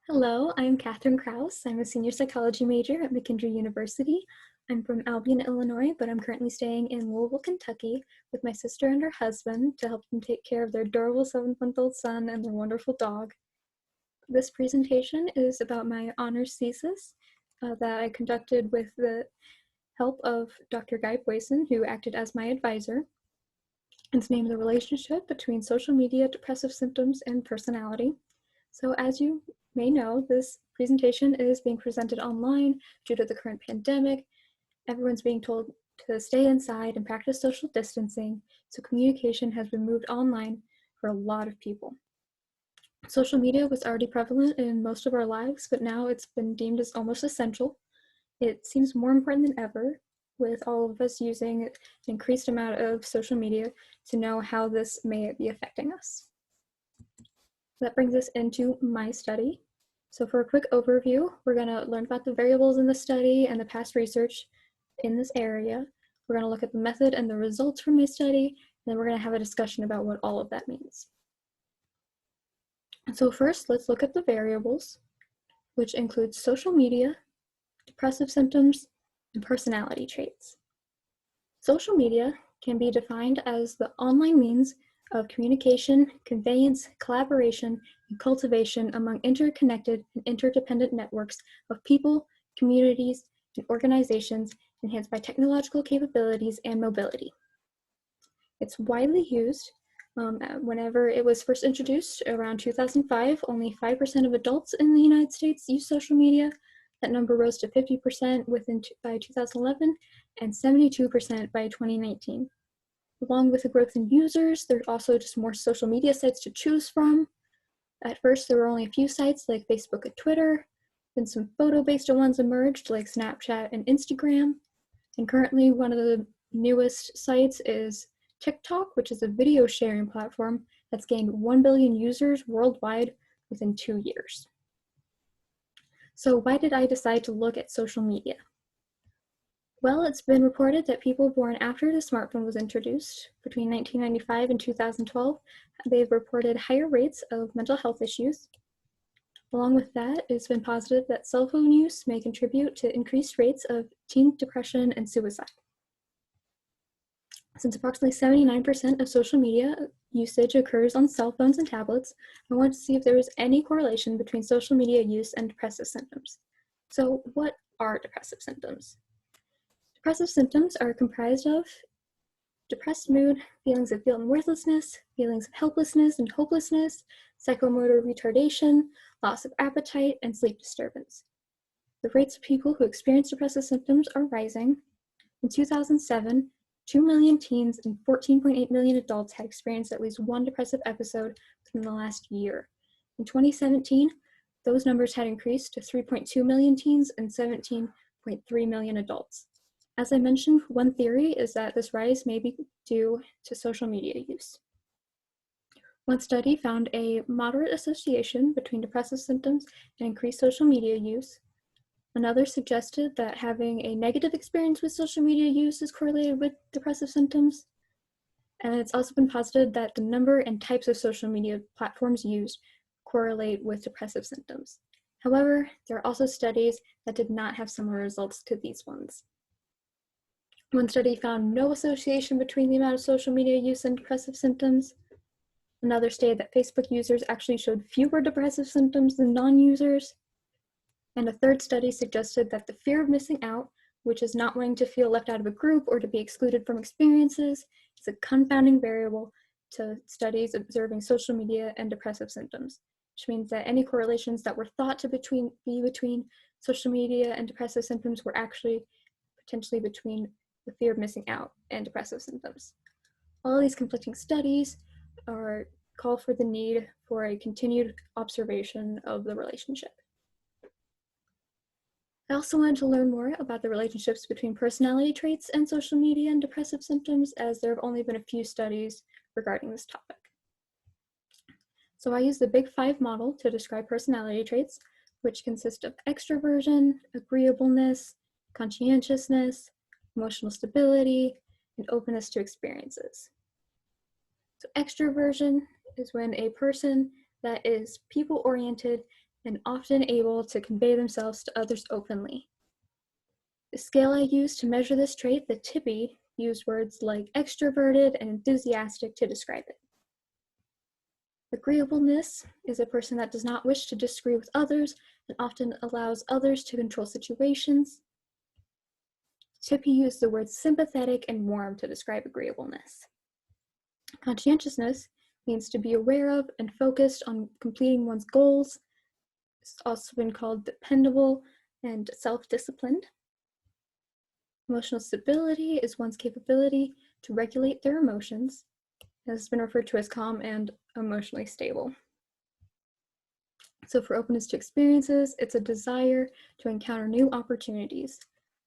Hello, I'm Katherine Kraus. I'm a senior psychology major at McKendree University. I'm from Albion, Illinois, but I'm currently staying in Louisville, Kentucky with my sister and her husband to help them take care of their adorable 7-month-old son and their wonderful dog. This presentation is about my honors thesis that I conducted with the help of Dr. Guy Boyson, who acted as my advisor. It's named The Relationship Between Social Media, Depressive Symptoms, and Personality. So as you may know, this presentation is being presented online due to the current pandemic. Everyone's being told to stay inside and practice social distancing, so communication has been moved online for a lot of people. Social media was already prevalent in most of our lives, but now it's been deemed as almost essential. It seems more important than ever, with all of us using an increased amount of social media to know how this may be affecting us. That brings us into my study. So for a quick overview, we're going to learn about the variables in the study and the past research in this area. We're going to look at the method and the results from my study, and then we're going to have a discussion about what all of that means. So first, let's look at the variables, which include social media, depressive symptoms, and personality traits. Social media can be defined as the online means of communication, conveyance, collaboration, and cultivation among interconnected and interdependent networks of people, communities, and organizations enhanced by technological capabilities and mobility. It's widely used. Whenever it was first introduced around 2005, only 5% of adults in the United States use social media. That number rose to 50% by 2011 and 72% by 2019. Along with the growth in users, there's also just more social media sites to choose from. At first, there were only a few sites like Facebook and Twitter. Then some photo-based ones emerged like Snapchat and Instagram. And currently, one of the newest sites is TikTok, which is a video sharing platform that's gained 1 billion users worldwide within 2 years. So why did I decide to look at social media? Well, it's been reported that people born after the smartphone was introduced, between 1995 and 2012, they've reported higher rates of mental health issues. Along with that, it's been posited that cell phone use may contribute to increased rates of teen depression and suicide. Since approximately 79% of social media usage occurs on cell phones and tablets, I wanted to see if there was any correlation between social media use and depressive symptoms. So what are depressive symptoms? Depressive symptoms are comprised of depressed mood, feelings of guilt and worthlessness, feelings of helplessness and hopelessness, psychomotor retardation, loss of appetite, and sleep disturbance. The rates of people who experience depressive symptoms are rising. In 2007, 2 million teens and 14.8 million adults had experienced at least one depressive episode within the last year. In 2017, those numbers had increased to 3.2 million teens and 17.3 million adults. As I mentioned, one theory is that this rise may be due to social media use. One study found a moderate association between depressive symptoms and increased social media use. Another suggested that having a negative experience with social media use is correlated with depressive symptoms. And it's also been posited that the number and types of social media platforms used correlate with depressive symptoms. However, there are also studies that did not have similar results to these ones. One study found no association between the amount of social media use and depressive symptoms. Another stated that Facebook users actually showed fewer depressive symptoms than non-users. And a third study suggested that the fear of missing out, which is not wanting to feel left out of a group or to be excluded from experiences, is a confounding variable to studies observing social media and depressive symptoms, which means that any correlations that were thought to be between social media and depressive symptoms were actually potentially between the fear of missing out and depressive symptoms. All of these conflicting studies call for the need for a continued observation of the relationship. I also wanted to learn more about the relationships between personality traits and social media and depressive symptoms, as there have only been a few studies regarding this topic. So I used the Big Five model to describe personality traits, which consist of extroversion, agreeableness, conscientiousness, emotional stability, and openness to experiences. So extroversion is when a person that is people-oriented and often able to convey themselves to others openly. The scale I used to measure this trait, the TIPI, used words like extroverted and enthusiastic to describe it. Agreeableness is a person that does not wish to disagree with others and often allows others to control situations. TIPI used the words sympathetic and warm to describe agreeableness. Conscientiousness means to be aware of and focused on completing one's goals. It's also been called dependable and self-disciplined. Emotional stability is one's capability to regulate their emotions. It has been referred to as calm and emotionally stable. So for openness to experiences, it's a desire to encounter new opportunities.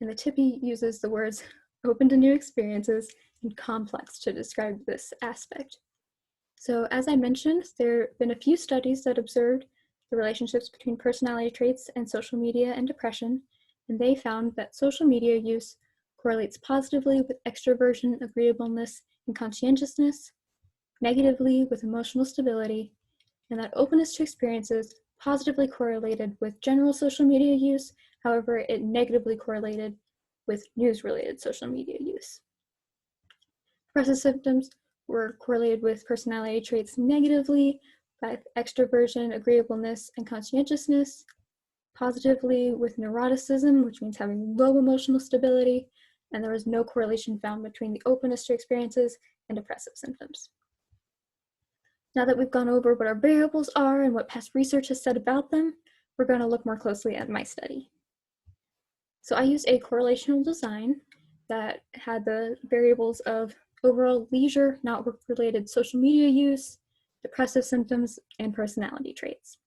And the TIPI uses the words open to new experiences and complex to describe this aspect. So as I mentioned, there have been a few studies that observed the relationships between personality traits and social media and depression, and they found that social media use correlates positively with extroversion, agreeableness, and conscientiousness, negatively with emotional stability, and that openness to experiences positively correlated with general social media use. However, it negatively correlated with news-related social media use. Depressive symptoms were correlated with personality traits negatively by extroversion, agreeableness, and conscientiousness, positively with neuroticism, which means having low emotional stability, and there was no correlation found between the openness to experiences and depressive symptoms. Now that we've gone over what our variables are and what past research has said about them, we're going to look more closely at my study. So I used a correlational design that had the variables of overall leisure, not work-related social media use, depressive symptoms, and personality traits.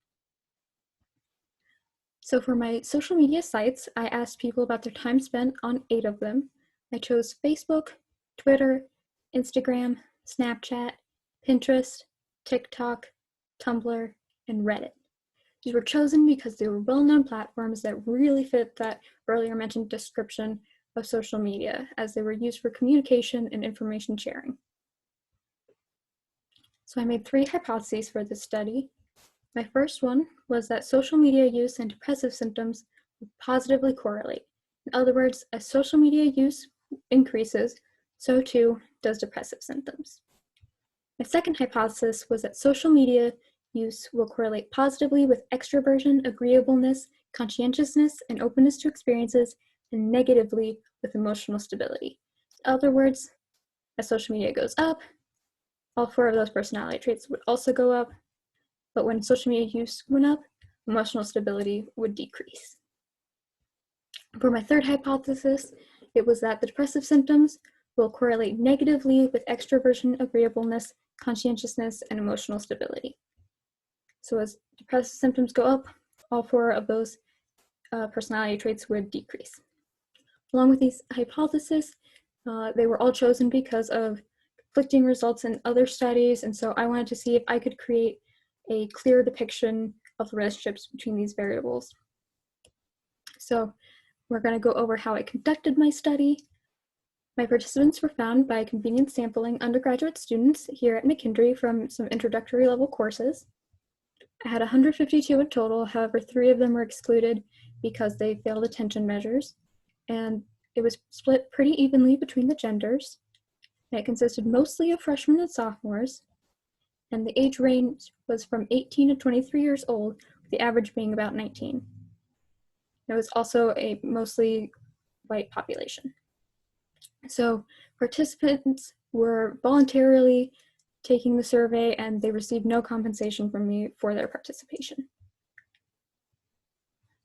So for my social media sites, I asked people about their time spent on 8 of them. I chose Facebook, Twitter, Instagram, Snapchat, Pinterest, TikTok, Tumblr, and Reddit. These were chosen because they were well-known platforms that really fit that earlier mentioned description of social media, as they were used for communication and information sharing. So I made 3 hypotheses for this study. My first one was that social media use and depressive symptoms would positively correlate. In other words, as social media use increases, so too does depressive symptoms. My second hypothesis was that social media use will correlate positively with extroversion, agreeableness, conscientiousness, and openness to experiences, and negatively with emotional stability. In other words, as social media goes up, all 4 of those personality traits would also go up, but when social media use went up, emotional stability would decrease. For my third hypothesis, it was that the depressive symptoms will correlate negatively with extroversion, agreeableness, conscientiousness, and emotional stability. So as depressive symptoms go up, all 4 of those personality traits would decrease. Along with these hypotheses, they were all chosen because of conflicting results in other studies, and so I wanted to see if I could create a clear depiction of the relationships between these variables. So we're going to go over how I conducted my study. My participants were found by convenience sampling undergraduate students here at McKendree from some introductory level courses. I had 152 in total, however 3 of them were excluded because they failed attention measures, and it was split pretty evenly between the genders. It consisted mostly of freshmen and sophomores, and the age range was from 18 to 23 years old, with the average being about 19. It was also a mostly white population. So participants were voluntarily taking the survey, and they received no compensation from me for their participation.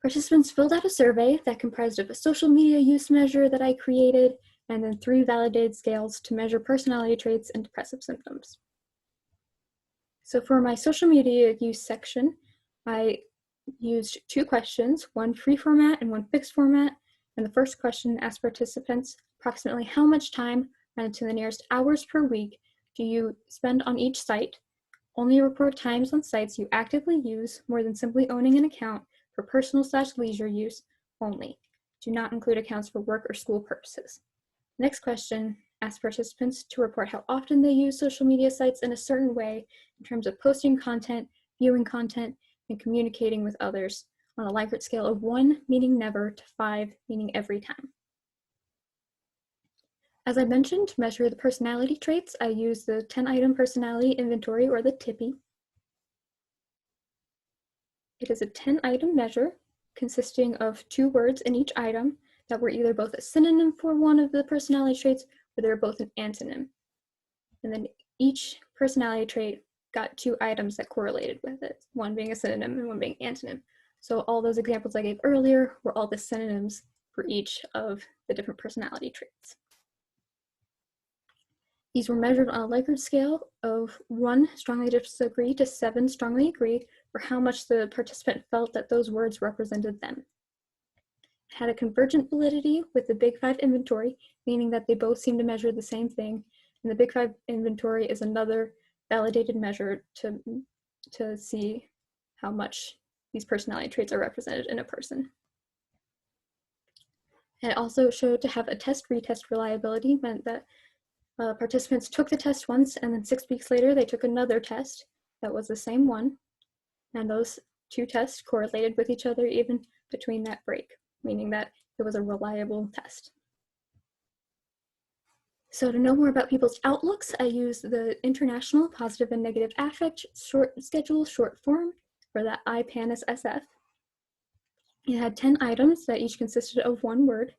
Participants filled out a survey that comprised of a social media use measure that I created, and then 3 validated scales to measure personality traits and depressive symptoms. So for my social media use section, I used 2 questions, one free format and one fixed format. And the first question asked participants approximately how much time, rounded to the nearest hours per week, do you spend on each site? Only report times on sites you actively use more than simply owning an account for personal/leisure use only. Do not include accounts for work or school purposes. Next question asked participants to report how often they use social media sites in a certain way in terms of posting content, viewing content, and communicating with others on a Likert scale of 1 meaning never to 5 meaning every time. As I mentioned, to measure the personality traits, I use the 10-item personality inventory, or the TIPI. It is a 10-item measure consisting of 2 words in each item that were either both a synonym for one of the personality traits or they were both an antonym. And then each personality trait got 2 items that correlated with it, one being a synonym and one being antonym. So all those examples I gave earlier were all the synonyms for each of the different personality traits. These were measured on a Likert scale of 1 strongly disagree to 7 strongly agree for how much the participant felt that those words represented them. It had a convergent validity with the Big Five inventory, meaning that they both seem to measure the same thing, and the Big Five inventory is another validated measure to see how much these personality traits are represented in a person. And it also showed to have a test-retest reliability, meant that participants took the test once, and then 6 weeks later they took another test that was the same one, and those 2 tests correlated with each other even between that break, meaning that it was a reliable test. So to know more about people's outlooks, I used the International Positive and Negative Affect Schedule short form, or that IPANAS-SF. It had 10 items that each consisted of 1 word.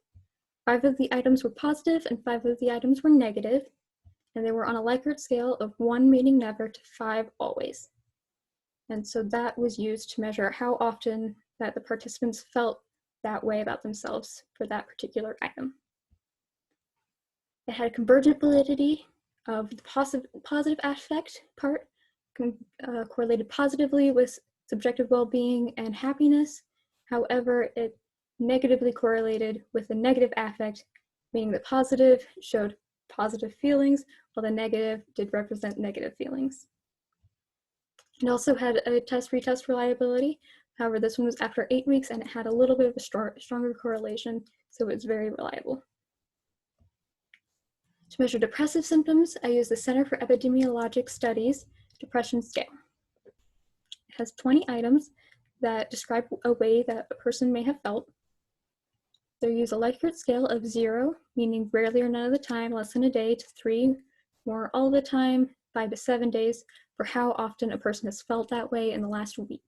5 of the items were positive and 5 of the items were negative, and they were on a Likert scale of 1 meaning never to 5 always. And so that was used to measure how often that the participants felt that way about themselves for that particular item. It had a convergent validity of the positive affect part, correlated positively with subjective well-being and happiness. However, it negatively correlated with the negative affect, meaning the positive showed positive feelings, while the negative did represent negative feelings. It also had a test-retest reliability. However, this one was after 8 weeks, and it had a little bit of a stronger correlation, so it's very reliable. To measure depressive symptoms, I used the Center for Epidemiologic Studies depression scale. It has 20 items that describe a way that a person may have felt. They use a Likert scale of 0, meaning rarely or none of the time, less than a day, to 3, more all the time, 5 to 7 days, for how often a person has felt that way in the last week.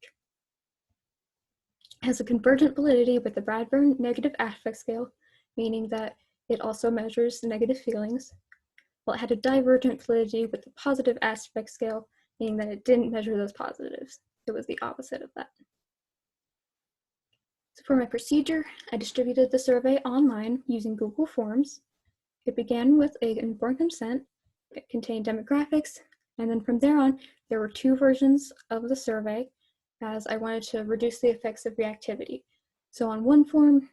It has a convergent validity with the Bradburn negative affect scale, meaning that it also measures negative feelings, while it had a divergent validity with the positive affect scale, meaning that it didn't measure those positives. It was the opposite of that. So for my procedure, I distributed the survey online using Google Forms. It began with an informed consent. It contained demographics, and then from there on, there were 2 versions of the survey, as I wanted to reduce the effects of reactivity. So on one form,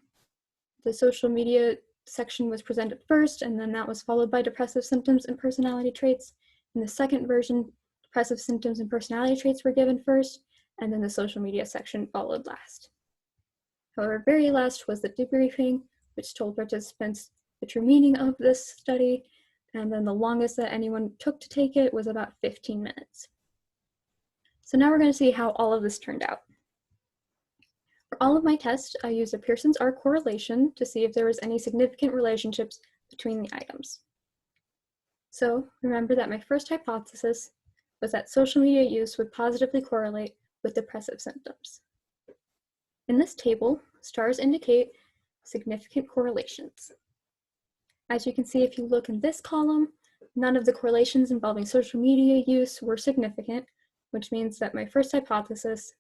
the social media section was presented first, and then that was followed by depressive symptoms and personality traits. In the second version, depressive symptoms and personality traits were given first, and then the social media section followed last. However, very last was the debriefing, which told participants the true meaning of this study, and then the longest that anyone took to take it was about 15 minutes. So now we're going to see how all of this turned out. For all of my tests, I used a Pearson's R correlation to see if there was any significant relationships between the items. So remember that my first hypothesis was that social media use would positively correlate with depressive symptoms. In this table, stars indicate significant correlations. As you can see, if you look in this column, none of the correlations involving social media use were significant, which means that my first hypothesis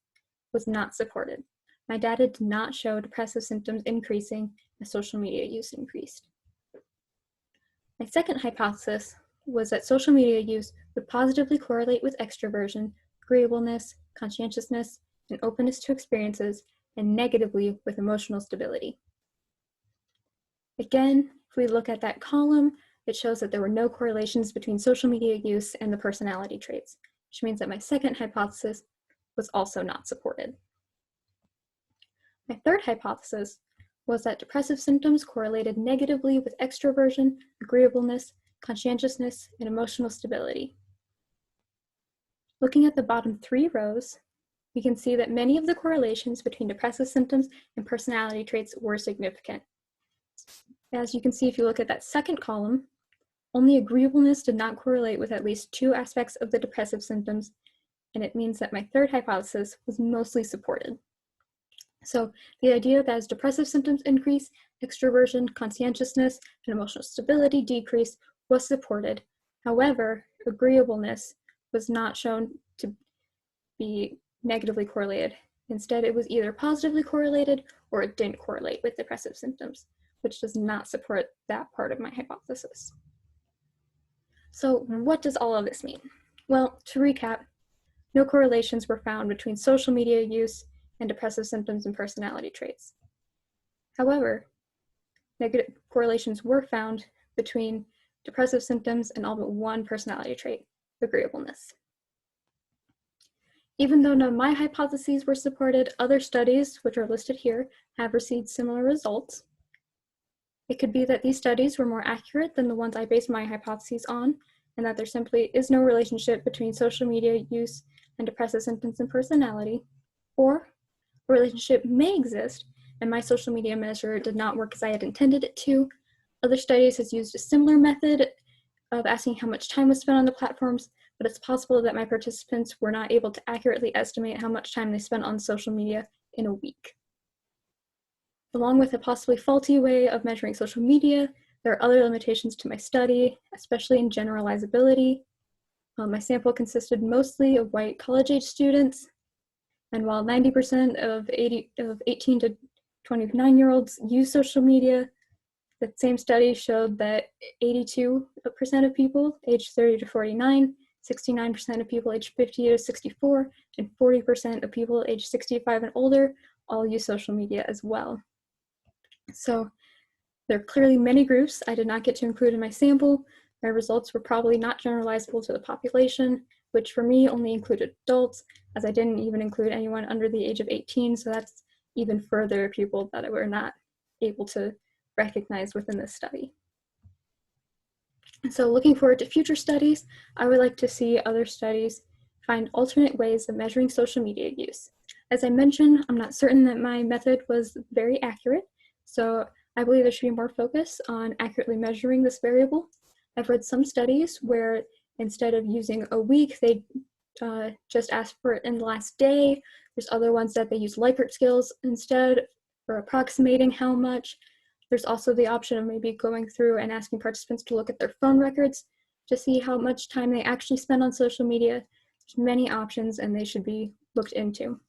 was not supported. My data did not show depressive symptoms increasing as social media use increased. My second hypothesis was that social media use would positively correlate with extroversion, agreeableness, conscientiousness, and openness to experiences, and negatively with emotional stability. Again, if we look at that column, it shows that there were no correlations between social media use and the personality traits, which means that my second hypothesis was also not supported. My third hypothesis was that depressive symptoms correlated negatively with extroversion, agreeableness, conscientiousness, and emotional stability. Looking at the bottom 3 rows, we can see that many of the correlations between depressive symptoms and personality traits were significant. As you can see, if you look at that second column, only agreeableness did not correlate with at least 2 aspects of the depressive symptoms, and it means that my third hypothesis was mostly supported. So the idea that as depressive symptoms increase, extroversion, conscientiousness, and emotional stability decrease was supported. However, agreeableness was not shown to be negatively correlated. Instead, it was either positively correlated or it didn't correlate with depressive symptoms, which does not support that part of my hypothesis. So what does all of this mean? Well, to recap, no correlations were found between social media use and depressive symptoms and personality traits. However, negative correlations were found between depressive symptoms and all but one personality trait, agreeableness. Even though none of my hypotheses were supported, other studies, which are listed here, have received similar results. It could be that these studies were more accurate than the ones I based my hypotheses on, and that there simply is no relationship between social media use and depressive symptoms and personality, or a relationship may exist, and my social media measure did not work as I had intended it to. Other studies has used a similar method of asking how much time was spent on the platforms, but it's possible that my participants were not able to accurately estimate how much time they spent on social media in a week. Along with a possibly faulty way of measuring social media, there are other limitations to my study, especially in generalizability. My sample consisted mostly of white college-age students, and while 90% of 18 to 29-year-olds use social media, the same study showed that 82% of people aged 30 to 49, 69% of people aged 50 to 64, and 40% of people aged 65 and older all use social media as well. So there are clearly many groups I did not get to include in my sample. My results were probably not generalizable to the population, which for me only included adults, as I didn't even include anyone under the age of 18, so that's even further people that were not able to recognize within this study. So looking forward to future studies, I would like to see other studies find alternate ways of measuring social media use. As I mentioned, I'm not certain that my method was very accurate, so I believe there should be more focus on accurately measuring this variable. I've read some studies where instead of using a week, they just ask for it in the last day. There's other ones that they use Likert scales instead for approximating how much. There's also the option of maybe going through and asking participants to look at their phone records to see how much time they actually spend on social media. There's many options and they should be looked into.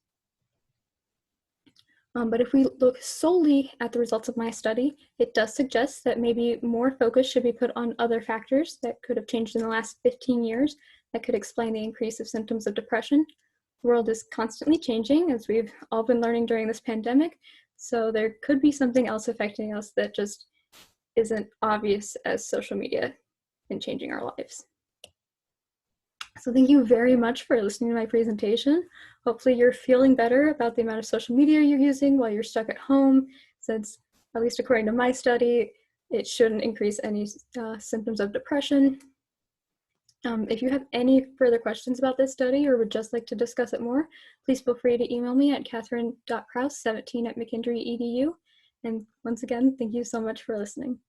But if we look solely at the results of my study, it does suggest that maybe more focus should be put on other factors that could have changed in the last 15 years that could explain the increase of symptoms of depression. The world is constantly changing, as we've all been learning during this pandemic, so there could be something else affecting us that just isn't obvious as social media in changing our lives. So thank you very much for listening to my presentation. Hopefully you're feeling better about the amount of social media you're using while you're stuck at home, since, at least according to my study, it shouldn't increase any symptoms of depression. If you have any further questions about this study or would just like to discuss it more, please feel free to email me at catherine.kraus17@mckendree.edu. And once again, thank you so much for listening.